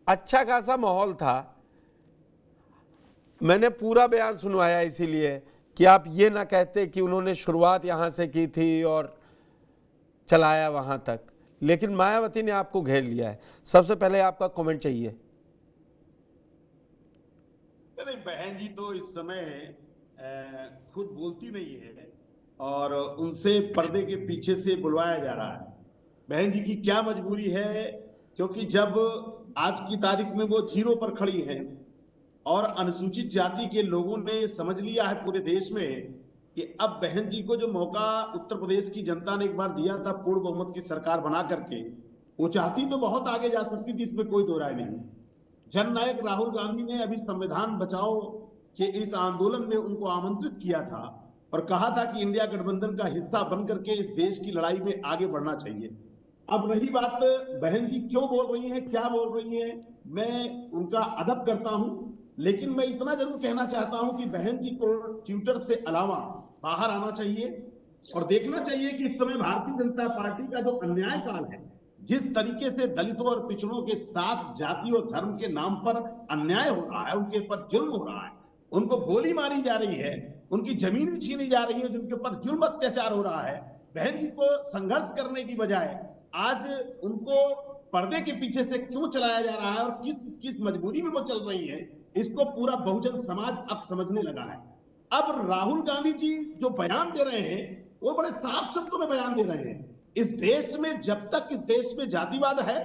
अच्छा खासा माहौल था। मैंने पूरा बयान सुनवाया इसीलिए कि आप ये ना कहते कि उन्होंने शुरुआत यहाँ से की थी और चलाया वहाँ तक, लेकिन मायावती ने आपको घेर लिया है। सबसे पहले आपका कमेंट चाहिए। नहीं, बहन जी तो इस समय खुद बोलती नहीं है और उनसे पर्दे के पीछे से बुलवाया जा रहा है। बहन जी की क्या मजबूरी है, क्योंकि जब आज की तारीख में वो जीरो पर खड़ी हैं और अनुसूचित जाति के लोगों ने समझ लिया है पूरे देश में कि अब बहन जी को जो मौका उत्तर प्रदेश की जनता ने एक बार दिया था पूर्ण बहुमत की सरकार बना करके, वो चाहती तो बहुत आगे जा सकती थी, इसमें कोई दो राय नहीं। जननायक राहुल गांधी ने अभी संविधान बचाओ के इस आंदोलन में उनको आमंत्रित किया था और कहा था कि इंडिया गठबंधन का हिस्सा बनकर के इस देश की लड़ाई में आगे बढ़ना चाहिए। अब रही बात बहन जी क्यों बोल रही हैं, क्या बोल रही हैं, मैं उनका अदब करता हूं, लेकिन मैं इतना जरूर कहना चाहता हूं कि बहन जी को ट्विटर से अलावा बाहर आना चाहिए और देखना चाहिए कि इस समय भारतीय जनता पार्टी का जो अन्याय काल है, जिस तरीके से दलितों और पिछड़ों के साथ जाति और धर्म के नाम पर अन्याय हो रहा है, उनके ऊपर जुल्म हो रहा है, उनको गोली मारी जा रही है, उनकी जमीन छीनी जा रही है, जिनके ऊपर जुल्म अत्याचार हो रहा है, बहन जी को संघर्ष करने की बजाय आज उनको पर्दे के पीछे से क्यों चलाया जा रहा है और किस किस मजबूरी में वो चल रही है, इसको पूरा बहुजन समाज अब समझने लगा है। अब राहुल गांधी जी जो बयान दे रहे हैं वो बड़े साफ शब्दों में बयान दे रहे हैं। इस देश में जब तक इस देश में जातिवाद है,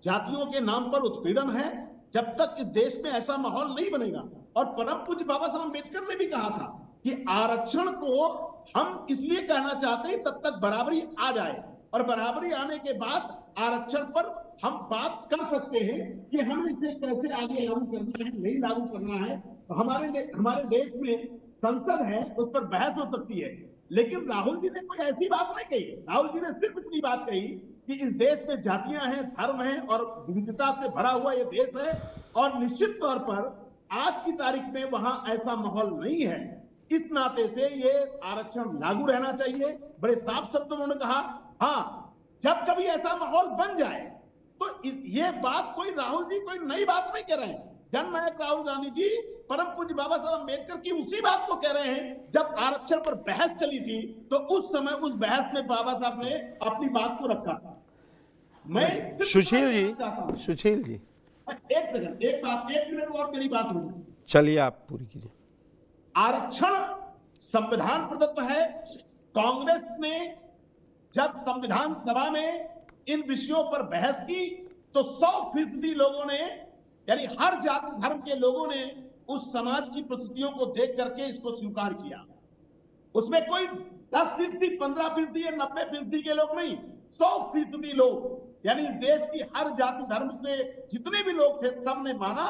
जातियों के नाम पर उत्पीड़न है, जब तक इस देश में ऐसा माहौल नहीं बनेगा, और परम पूज्य बाबा साहब अम्बेडकर ने भी कहा था कि आरक्षण को हम इसलिए कहना चाहते हैं तब तक बराबरी आ जाए, और बराबरी आने के बाद आरक्षण पर हम बात कर सकते हैं कि हमें इसे कैसे आगे लागू करना है, नहीं लागू करना है। हमारे देश में संसद है, उस पर बहस हो सकती है, लेकिन राहुल जी ने कोई ऐसी बात नहीं कही। राहुल जी ने सिर्फ इतनी बात कही कि इस देश में जातियां हैं, धर्म हैं और विविधता से भरा हुआ ये देश है, और निश्चित तौर पर आज की तारीख में वहां ऐसा माहौल नहीं है। इस नाते से ये आरक्षण लागू रहना चाहिए। बड़े साफ शब्दों में उन्होंने कहा, हाँ जब कभी ऐसा माहौल बन जाए तो ये बात कोई राहुल जी कोई नई बात नहीं कह रहे हैं। जननायक राहुल गांधी जी परम पूज्य बाबा साहब अम्बेडकर की उसी बात को कह रहे हैं। जब आरक्षण पर बहस चली थी तो उस समय उस बहस में बाबा साहब ने अपनी बात को रखा था। मैं सुशील जी, एक सेकंड, एक मिनट और मेरी बात होगी। चलिए आप पूरी कीजिए। आरक्षण संविधान प्रदत्त है। कांग्रेस ने जब संविधान सभा में इन विषयों पर बहस की तो 100% लोगों ने, यानी हर जाति धर्म के लोगों ने उस समाज की परिस्थितियों को देख करके इसको स्वीकार किया। उसमें कोई 10%, 15% या 90% के लोग नहीं, 100% लोग, यानी इस देश की हर जाति धर्म से जितने भी लोग थे सबने माना,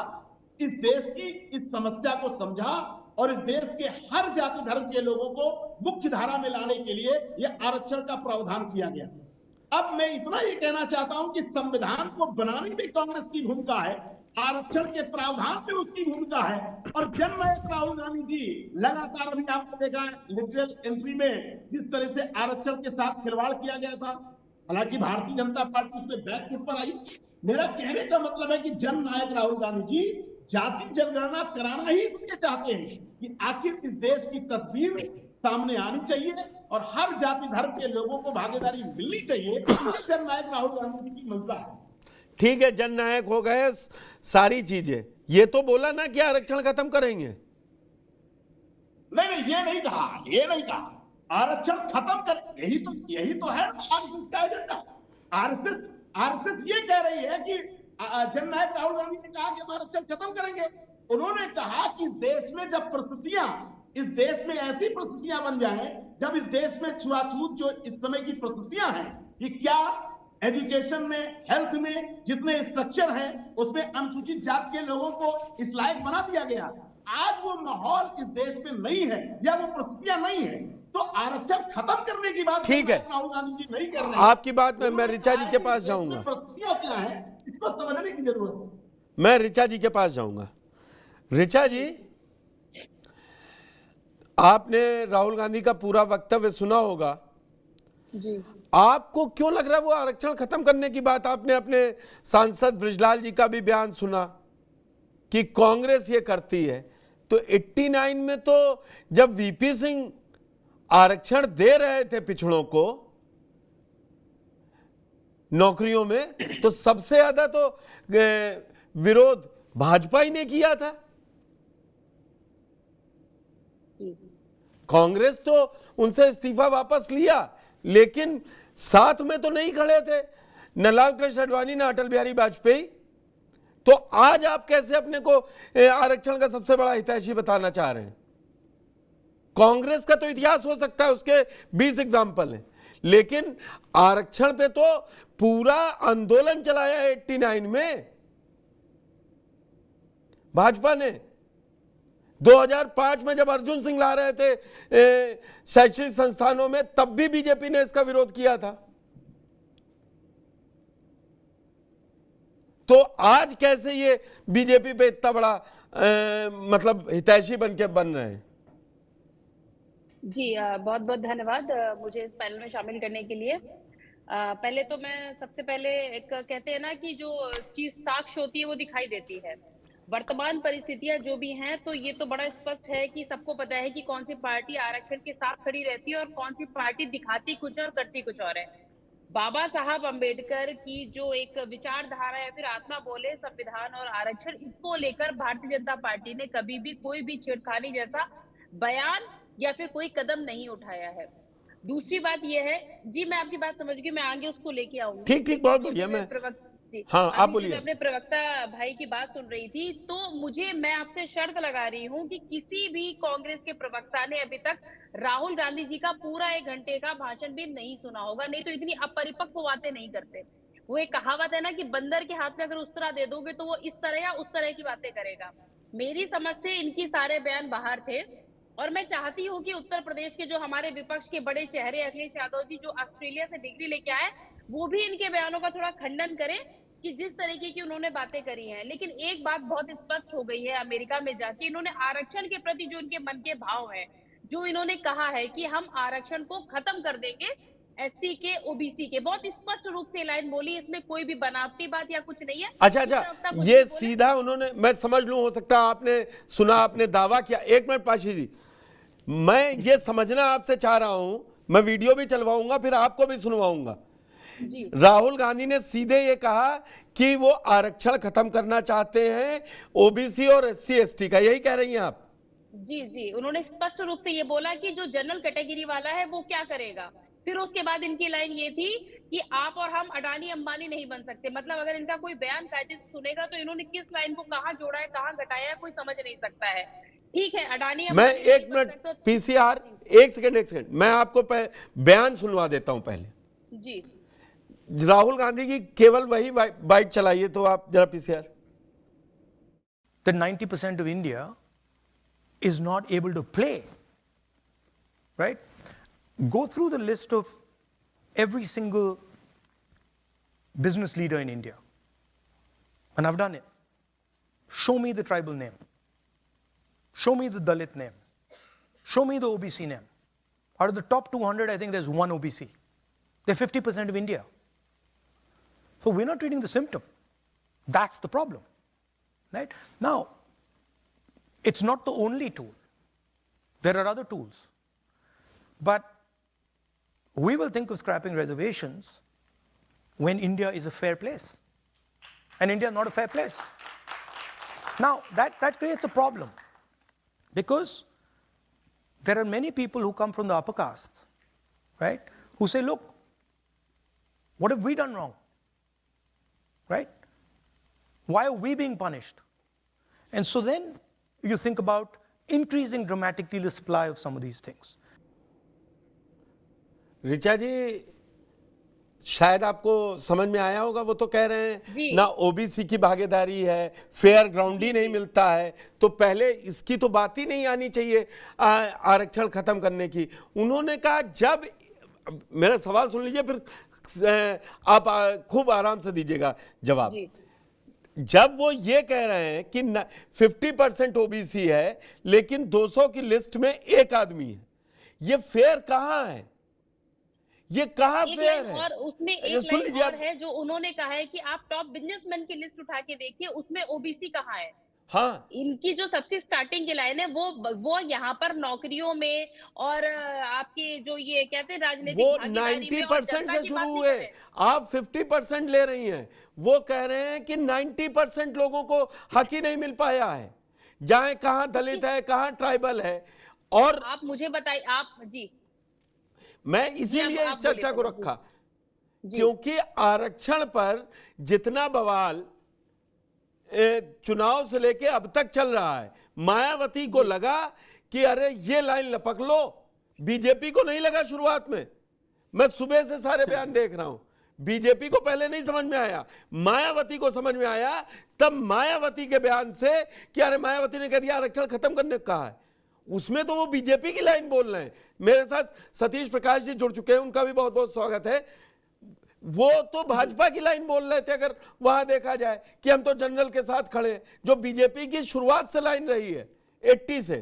इस देश की इस समस्या को समझा और इस देश के हर जाति धर्म के लोगों को मुख्य धारा में लाने के लिए यह आरक्षण का प्रावधान किया गया। अब मैं इतना ही कहना चाहता हूं कि संविधान को बनाने में कांग्रेस की भूमिका है, आरक्षण के प्रावधान में उसकी भूमिका है, और जननायक राहुल गांधी जी लगातार, अभी आपने देखा लिटरल एंट्री में जिस तरह से आरक्षण के साथ खिलवाड़ किया गया था, हालांकि भारतीय जनता पार्टी उसमें बैकफुट पर आई। मेरा कहने का मतलब है कि जननायक राहुल गांधी जी जाति जनगणना कराना ही इसलिए चाहते हैं कि आखिर इस देश की तस्वीर सामने आनी चाहिए और हर जाति धर्म के लोगों को भागीदारी मिलनी चाहिए। जननायक राहुल गांधी जी की मंशा है। ठीक है, जननायक हो गए सारी चीजें, ये तो बोला ना कि आरक्षण खत्म करेंगे। नहीं, ये नहीं कहा आरक्षण खत्म कर, यही तो है आरएसएस का एजेंडा। आरएसएस ये कह रही है कि जननायक राहुल गांधी ने कहा कि हम आरक्षण खत्म करेंगे। उन्होंने कहा कि देश में जब परिस्थितियां, इस देश में ऐसी परिस्थितियां बन जाए, जब इस देश में छुआछूत जो इस समय की परिस्थितियां हैं, कि क्या एजुकेशन में, हेल्थ में जितने स्ट्रक्चर हैं उसमें अनुसूचित जाति के लोगों को इस लायक बना दिया गया, आज वो माहौल इस देश में नहीं है या वो परिस्थितियां नहीं है, तो आरक्षण खत्म करने की बात ठीक है, राहुल गांधी जी नहीं कर रहे हैं। आपकी बात में मैं ऋचा जी के पास जाऊंगा, परिस्थितियां क्या है इसको समझने की जरूरत है। मैं ऋचा जी के पास जाऊंगा। ऋचा जी, आपने राहुल गांधी का पूरा वक्तव्य सुना होगा जी। आपको क्यों लग रहा है वो आरक्षण खत्म करने की बात? आपने अपने सांसद बृजलाल जी का भी बयान सुना कि कांग्रेस ये करती है। तो 89 में तो जब वीपी सिंह आरक्षण दे रहे थे पिछड़ों को नौकरियों में, तो सबसे ज्यादा तो विरोध भाजपा ही ने किया था। कांग्रेस तो उनसे इस्तीफा वापस लिया, लेकिन साथ में तो नहीं खड़े थे न लाल कृष्ण आडवाणी न अटल बिहारी वाजपेयी। तो आज आप कैसे अपने को आरक्षण का सबसे बड़ा हितैषी बताना चाह रहे हैं? कांग्रेस का तो इतिहास हो सकता है, उसके 20 एग्जाम्पल हैं, लेकिन आरक्षण पे तो पूरा आंदोलन चलाया 89 में भाजपा ने। 2005 में जब अर्जुन सिंह ला रहे थे शैक्षणिक संस्थानों में, तब भी बीजेपी ने इसका विरोध किया था। तो आज कैसे ये बीजेपी पे इतना बड़ा मतलब हितैषी बन रहे हैं? जी बहुत बहुत धन्यवाद मुझे इस पैनल में शामिल करने के लिए। पहले तो मैं सबसे पहले एक कहते हैं ना कि जो चीज साक्ष्य होती है वो दिखाई देती है। वर्तमान परिस्थितियां जो भी हैं, तो ये तो बड़ा स्पष्ट है कि सबको पता है कि कौन सी पार्टी आरक्षण के साथ खड़ी रहती है और कौन सी पार्टी दिखाती कुछ और करती कुछ और है। बाबा साहब अंबेडकर की जो एक विचारधारा या फिर आत्मा बोले संविधान और आरक्षण, इसको लेकर भारतीय जनता पार्टी ने कभी भी कोई भी छेड़खानी जैसा बयान या फिर कोई कदम नहीं उठाया है। दूसरी बात यह है, जी मैं आपकी बात समझ गई, मैं आगे उसको लेके आऊंगी। ठीक ठीक, बहुत बढ़िया। हाँ, आप बोलिए। मैं अपने प्रवक्ता भाई की बात सुन रही थी, तो मैं आपसे शर्त लगा रही हूँ कि किसी भी कांग्रेस के प्रवक्ता ने अभी तक राहुल गांधी जी का पूरा 1 घंटे का भाषण भी नहीं सुना होगा, नहीं तो इतनी अपरिपक्व बातें नहीं करते। वो एक कहावत है ना कि बंदर के हाथ में अगर उस्तरा दे दोगे तो वो इस तरह या उस तरह की बातें करेगा। मेरी समझ से इनकी सारे बयान बाहर थे, और मैं चाहती हूँ कि उत्तर प्रदेश के जो हमारे विपक्ष के बड़े चेहरे अखिलेश यादव जी, जो ऑस्ट्रेलिया से डिग्री लेके आए, वो भी इनके बयानों का थोड़ा खंडन करें कि जिस तरीके की उन्होंने बातें करी हैं। लेकिन एक बात बहुत स्पष्ट हो गई है अमेरिका में जाके, इन्होंने आरक्षण के प्रति जो इनके मन के भाव हैं, जो इन्होंने कहा है कि हम आरक्षण को खत्म कर देंगे एससी के, ओबीसी के, बहुत स्पष्ट रूप से लाइन बोली, इसमें कोई भी बनावटी बात या कुछ नहीं है। अच्छा, ये सीधा उन्होंने, मैं समझ लूं, हो सकता है आपने सुना, आपने दावा किया। 1 मिनट पाशी जी, मैं ये समझना आपसे चाह रहा हूं, मैं वीडियो भी चलवाऊंगा फिर आपको भी सुनवाऊंगा। राहुल गांधी ने सीधे ये कहा कि वो आरक्षण खत्म करना चाहते हैं ओबीसी और एससी एसटी का, यही कह रही हैं आप? जी, उन्होंने स्पष्ट रूप से ये बोला कि जो जनरल कैटेगरी वाला है वो क्या करेगा। फिर उसके बाद इनकी लाइन ये थी कि आप और हम अडानी अंबानी नहीं बन सकते। मतलब अगर इनका कोई बयान कायदे से सुनेगा तो इन्होंने किस लाइन को कहां जोड़ा है, कहां घटाया है, कोई समझ नहीं सकता है। ठीक है, अडानी, मैं 1 मिनट पीसीआर, 1 सेकंड, मैं आपको बयान सुनवा देता हूं पहले जी। राहुल गांधी की केवल वही बाइट चलाइए तो आप जरा PCR. That 90% of India is not able to play, right? Go through the list of every single business leader in India, and I've done it. Show me the tribal name, show me the Dalit name, show me the OBC name. Out of the top 200, I think there's one OBC. They're 50% of India. So we're not treating the symptom. That's the problem, right? Now, it's not the only tool. There are other tools. But we will think of scrapping reservations when India is a fair place. And India is not a fair place. Now, that creates a problem, because there are many people who come from the upper caste, right, who say, look, what have we done wrong? Right? Why are we being punished? And so then you think about increasing dramatically the supply of some of these things. Richa ji, शायद आपको समझ में आया होगा, वो तो कह रहे हैं ना ओबीसी की भागीदारी है, फेयर ग्राउंड ही नहीं मिलता है, तो पहले इसकी तो बात ही नहीं आनी चाहिए आरक्षण खत्म करने की। उन्होंने कहा, जब, मेरा सवाल सुन लीजिए फिर आप खूब आराम से दीजिएगा जवाब। जब वो ये कह रहे हैं कि 50% ओबीसी है लेकिन 200 की लिस्ट में एक आदमी है, ये फेयर कहां है? ये कहाँ एक फेयर लाइन है? और उसमें ये एक सुन लाइन लीजिए और आप। है जो उन्होंने कहा है कि आप टॉप बिजनेसमैन की लिस्ट उठा के देखिए, उसमें ओबीसी कहाँ है। हाँ, इनकी जो सबसे स्टार्टिंग की लाइन है वो यहाँ पर नौकरियों में और आपके जो ये कहते हैं वो राजनीतिक भागीदारी में और 90% जनता से की शुरू बात नहीं हुए, कर रहे। आप 50% ले रही हैं। वो कह रहे हैं कि 90% लोगों को हक ही नहीं मिल पाया है, जाए कहां दलित है, कहां ट्राइबल है। और आप मुझे बताइए, आप जी मैं जी इसीलिए आप इस बोलिए चर्चा को पहले जी रखा, जी क्योंकि आरक्षण पर जितना बवाल चुनाव से लेके अब तक चल रहा है, मायावती को लगा कि अरे ये लाइन लपक लो, बीजेपी को नहीं लगा शुरुआत में। मैं सुबह से सारे बयान देख रहा हूं, बीजेपी को पहले नहीं समझ में आया, मायावती को समझ में आया। तब मायावती के बयान से कि अरे मायावती ने कह दिया आरक्षण खत्म करने को कहा है, उसमें तो वो बीजेपी की लाइन बोल रहे हैं। मेरे साथ सतीश प्रकाश जी जुड़ चुके हैं, उनका भी बहुत बहुत स्वागत है। वो तो भाजपा की लाइन बोल रहे थे, अगर वहां देखा जाए कि हम तो जनरल के साथ खड़े हैं, जो बीजेपी की शुरुआत से लाइन रही है 80 से।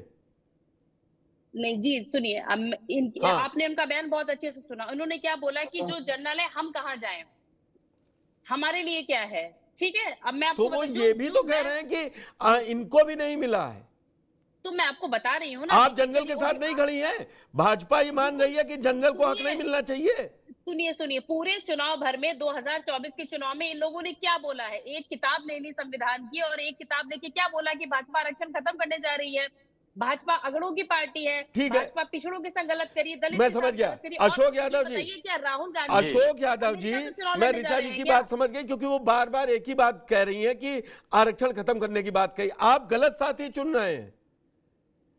नहीं जी सुनिए, हाँ, आपने उनका बयान बहुत अच्छे से सुना। उन्होंने क्या बोला कि जो जनरल है हम कहाँ जाएं, हमारे लिए क्या है। ठीक है, अब मैं तो आपको वो बता ये भी तो जो कह मैं रहे हैं कि इनको भी नहीं मिला है। तो मैं आपको बता रही हूँ ना, आप जनरल के साथ नहीं खड़ी हैं, भाजपा ये मान रही है कि जनरल को हक नहीं मिलना चाहिए। सुनिए सुनिए, पूरे चुनाव भर में 2024 के चुनाव में इन लोगों ने क्या बोला है। एक किताब ले ली संविधान की और एक किताब लेके क्या बोला कि भाजपा आरक्षण खत्म करने जा रही है, भाजपा अगड़ों की पार्टी है, ठीक है, भाजपा पिछड़ों के संग गलत करिए, दलित मैं के समझ साथ गया। गलत करिए। अशोक और यादव जी, बताइए क्या राहुल गांधी अशोक यादव जी, अमेरिका से चुनाव मैं लड़ने जा ऋचा रहे जी हैं की क्या? बात समझ गई, क्योंकि वो बार बार एक ही बात कह रही हैं कि आरक्षण खत्म करने की बात कही। आप गलत साथी चुन रहे हैं।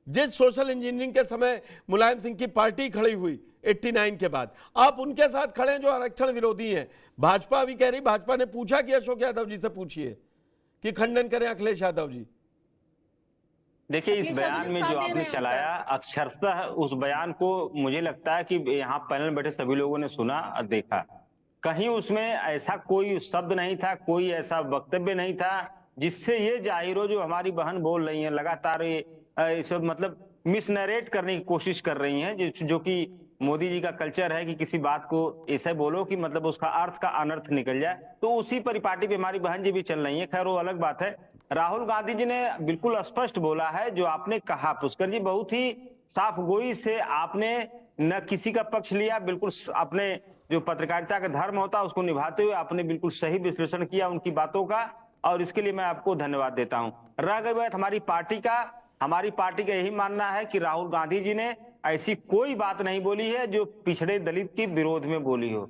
जिस सोशल इंजीनियरिंग के समय मुलायम सिंह की पार्टी खड़ी हुई 89 के बाद, आप उनके साथ खड़े हैं जो आरक्षण विरोधी हैं। भाजपा भी कह रही, भाजपा ने पूछा कि अशोक यादव जी से पूछिए कि खंडन करें अखिलेश यादव जी। देखिए, इस अखिलेश यादव बयान जी में साथ जो दे आपने रहे हैं चलाया, उनका। अक्षरशः उस बयान को मुझे लगता है कि यहाँ पैनल बैठे सभी लोगों ने सुना और देखा। कहीं उसमें ऐसा कोई शब्द नहीं था, कोई ऐसा वक्तव्य नहीं था जिससे ये जाहिर हो जो हमारी बहन बोल रही हैं लगातार ये सब मतलब मिसनरेट करने की कोशिश कर रही हैं, जो कि मोदी जी का कल्चर है कि किसी बात को ऐसे बोलो कि मतलब उसका अर्थ का अनर्थ निकल जाए। तो उसी परिपाटी पे हमारी बहन जी भी चल रही है। खैर वो अलग बात है। राहुल गांधी जी ने बिल्कुल स्पष्ट बोला है जो आपने कहा पुष्कर जी, बहुत ही साफ गोई से आपने न किसी का पक्ष लिया, बिल्कुल अपने जो पत्रकारिता का धर्म होता है उसको निभाते हुए आपने बिल्कुल सही विश्लेषण किया उनकी बातों का, और इसके लिए मैं आपको धन्यवाद देता हूं। रह गई बात हमारी पार्टी का यही मानना है कि राहुल गांधी जी ने ऐसी कोई बात नहीं बोली है जो पिछड़े दलित के विरोध में बोली हो।